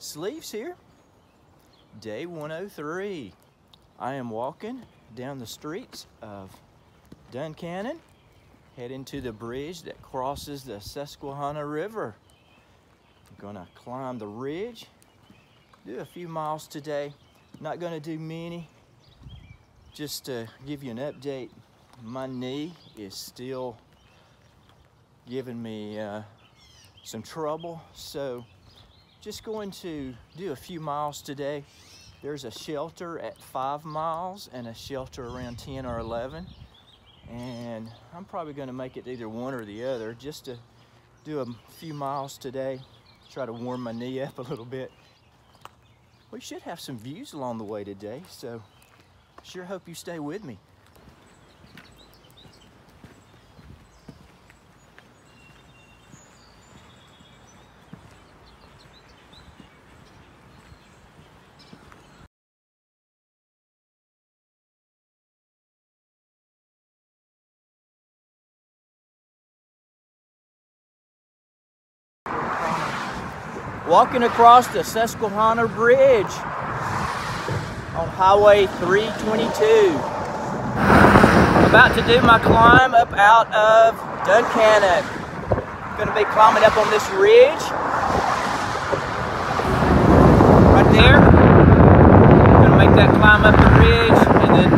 Sleeves here, day 103. I am walking down the streets of Duncannon, heading to the bridge that crosses the Susquehanna River. I'm gonna climb the ridge, do a few miles today. Not gonna do many. Just to give you an update, my knee is still giving me some trouble, so just going to do a few miles today. There's a shelter at 5 miles and a shelter around 10 or 11, and I'm probably going to make it either one or the other, just to do a few miles today, try to warm my knee up a little bit. We should have some views along the way today, so sure hope you stay with me. Walking across the Susquehanna Bridge on Highway 322. About to do my climb up out of Duncannon. Gonna be climbing up on this ridge right there. Gonna make that climb up the ridge and then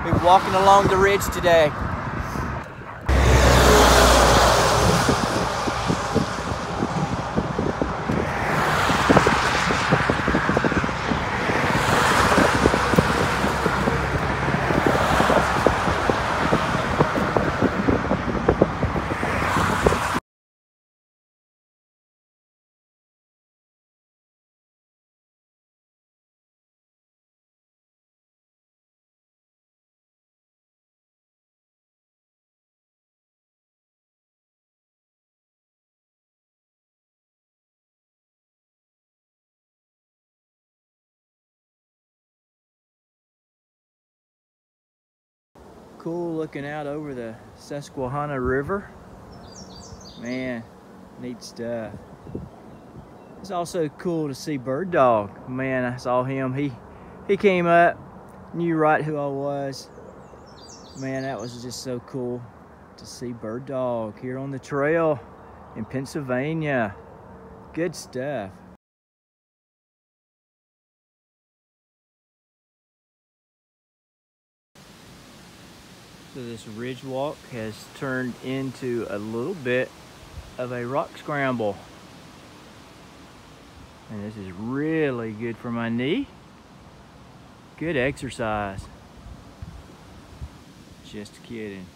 be walking along the ridge today. Cool looking out over the Susquehanna River. Man, neat stuff. It's also cool to see Bird Dog. Man, I saw him. He came up, knew right who I was. Man, that was just so cool to see Bird Dog here on the trail in Pennsylvania. Good stuff. So this ridge walk has turned into a little bit of a rock scramble. And this is really good for my knee. Good exercise. Just kidding.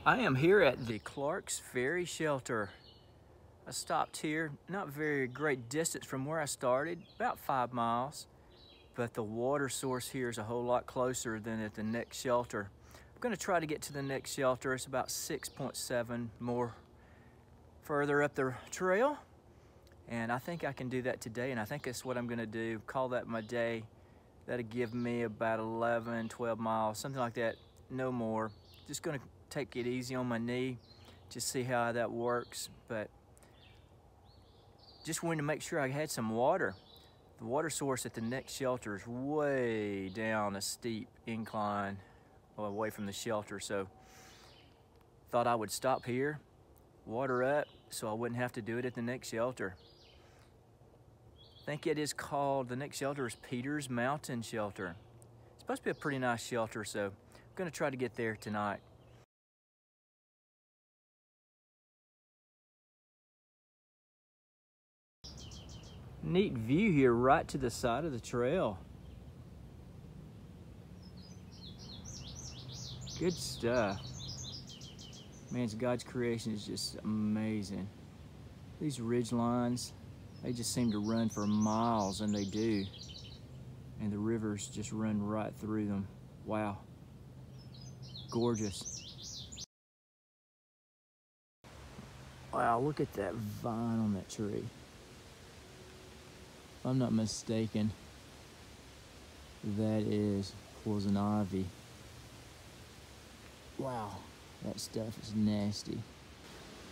I am here at the Clark's Ferry Shelter. I stopped here, not very great distance from where I started, about 5 miles, but the water source here is a whole lot closer than at the next shelter. I'm gonna try to get to the next shelter. It's about 6.7 more further up the trail, and I think I can do that today, and I think that's what I'm gonna do. Call that my day. That'll give me about 11, 12 miles, something like that, no more. Just gonna take it easy on my knee, just see how that works. But just wanted to make sure I had some water. The water source at the next shelter is way down a steep incline away from the shelter, so thought I would stop here, water up, so I wouldn't have to do it at the next shelter. I think it is called, the next shelter is Peter's Mountain Shelter. It's supposed to be a pretty nice shelter, so I'm gonna try to get there tonight. Neat view here right to the side of the trail. Good stuff. Man, God's creation is just amazing. These ridge lines, they just seem to run for miles, and they do. And the rivers just run right through them. Wow. Gorgeous. Wow, look at that vine on that tree. If I'm not mistaken, that is poison ivy. Wow, that stuff is nasty.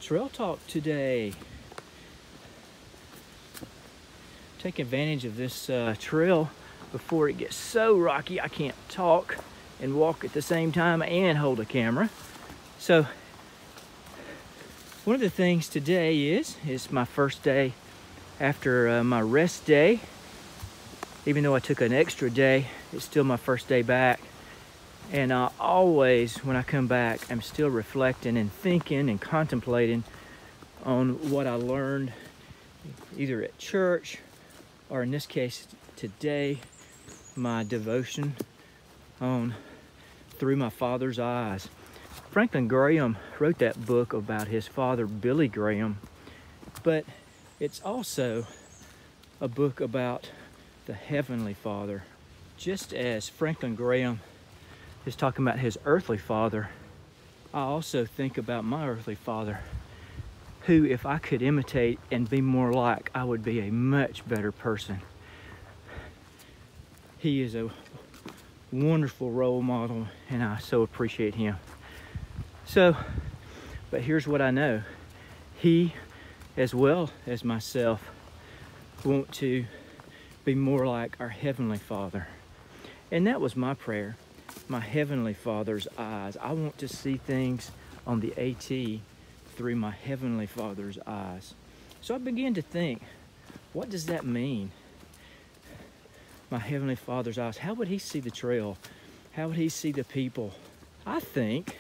Trail talk today. Take advantage of this trail before it gets so rocky I can't talk and walk at the same time and hold a camera. So one of the things today is my first day after my rest day. Even though I took an extra day, it's still my first day back. And I always, when I come back, I'm still reflecting and thinking and contemplating on what I learned either at church or in this case today, my devotion on Through My Father's Eyes. Franklin Graham wrote that book about his father, Billy Graham, but it's also a book about the Heavenly Father. Just as Franklin Graham is talking about his earthly father, I also think about my earthly father, who, if I could imitate and be more like, I would be a much better person. He is a wonderful role model, and I so appreciate him. So, but here's what I know. He, as well as myself, want to be more like our Heavenly Father. And that was my prayer, my Heavenly Father's eyes. I want to see things on the AT through my Heavenly Father's eyes. So I began to think, what does that mean? My Heavenly Father's eyes. How would he see the trail? How would he see the people? I think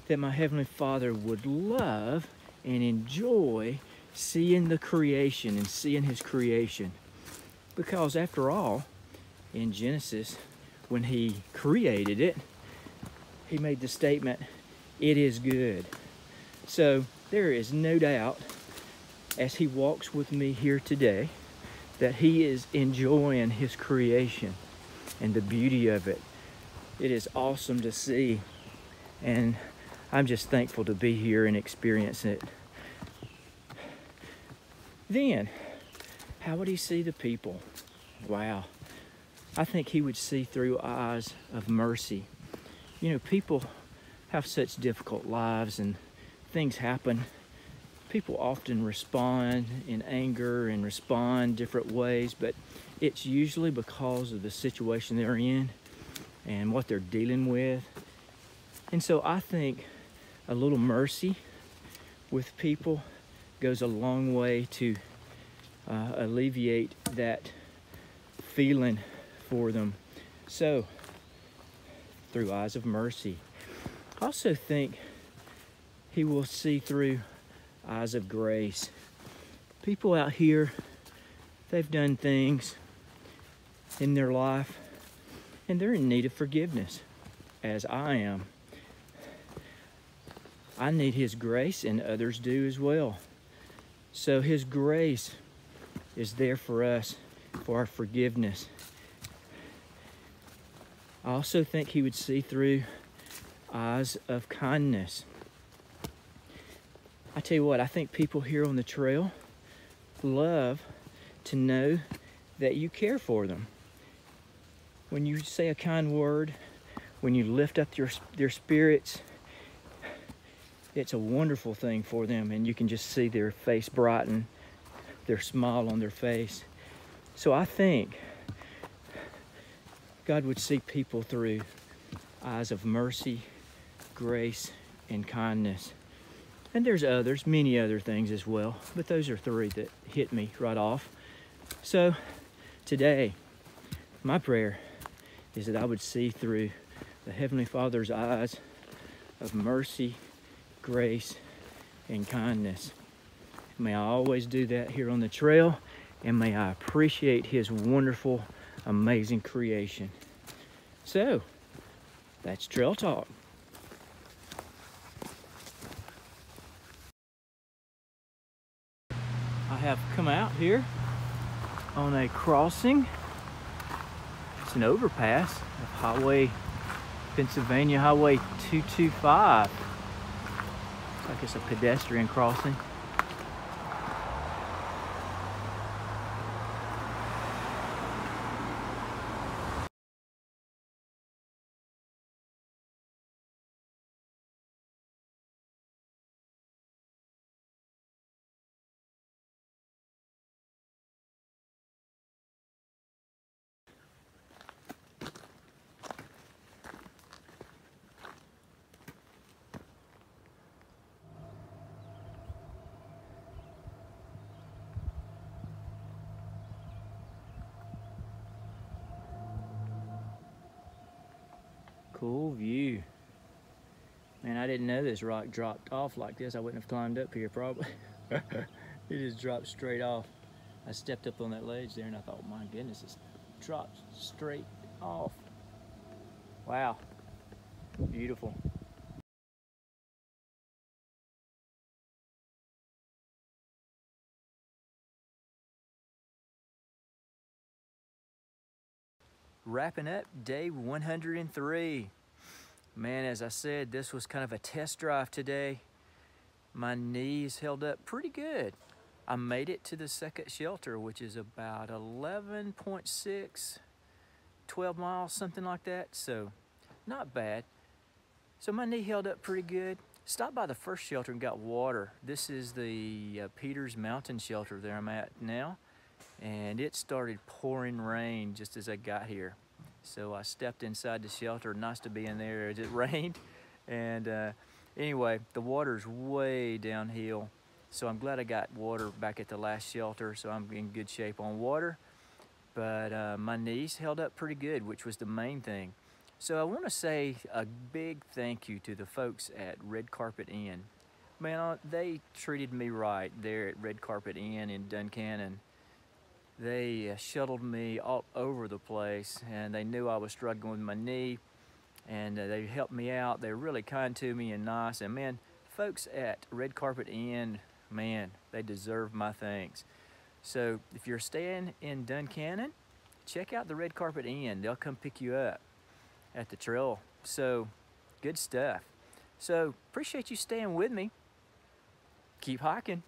that my Heavenly Father would love and enjoy seeing the creation and seeing his creation. Because after all, in Genesis, when he created it, he made the statement, "It is good." So there is no doubt, as he walks with me here today, that he is enjoying his creation and the beauty of it. It is awesome to see, and I'm just thankful to be here and experience it. Then, how would he see the people? Wow. I think he would see through eyes of mercy. You know, people have such difficult lives and things happen. People often respond in anger and respond different ways, but it's usually because of the situation they're in and what they're dealing with. And so I think a little mercy with people goes a long way to alleviate that feeling for them. So, through eyes of mercy. I also think he will see through eyes of grace. People out here, they've done things in their life and they're in need of forgiveness, as I am. I need his grace and others do as well. So his grace is there for us, for our forgiveness. I also think he would see through eyes of kindness. I tell you what, I think people here on the trail love to know that you care for them. When you say a kind word, when you lift up their spirits, it's a wonderful thing for them, and you can just see their face brighten, their smile on their face. So I think God would see people through eyes of mercy, grace, and kindness. And there's others, many other things as well, but those are three that hit me right off. So today, my prayer is that I would see through the Heavenly Father's eyes of mercy, grace, and kindness. May I always do that here on the trail, and may I appreciate his wonderful, amazing creation. So, that's Trail Talk. I have come out here on a crossing. It's an overpass of Pennsylvania Highway 225. Looks like it's a pedestrian crossing. Cool view. Man, I didn't know this rock dropped off like this. I wouldn't have climbed up here probably. It just dropped straight off. I stepped up on that ledge there and I thought, my goodness, it's dropped straight off. Wow, beautiful. Wrapping up day 103. Man, as I said, this was kind of a test drive today. My knees held up pretty good. I made it to the second shelter, which is about 11.6, 12 miles, something like that. So not bad. So my knee held up pretty good. Stopped by the first shelter and got water. This is the Peters Mountain Shelter there I'm at now. And it started pouring rain just as I got here. So I stepped inside the shelter. Nice to be in there as it rained. And anyway, the water's way downhill. So I'm glad I got water back at the last shelter, so I'm in good shape on water. But my knees held up pretty good, which was the main thing. So I want to say a big thank you to the folks at Red Carpet Inn. Man, they treated me right there at Red Carpet Inn in Duncannon. They shuttled me all over the place, and they knew I was struggling with my knee, and they helped me out. They were really kind to me and nice. And man, folks at Red Carpet Inn, man, they deserve my thanks. So if you're staying in Duncannon, check out the Red Carpet Inn. They'll come pick you up at the trail. So good stuff. So appreciate you staying with me. Keep hiking.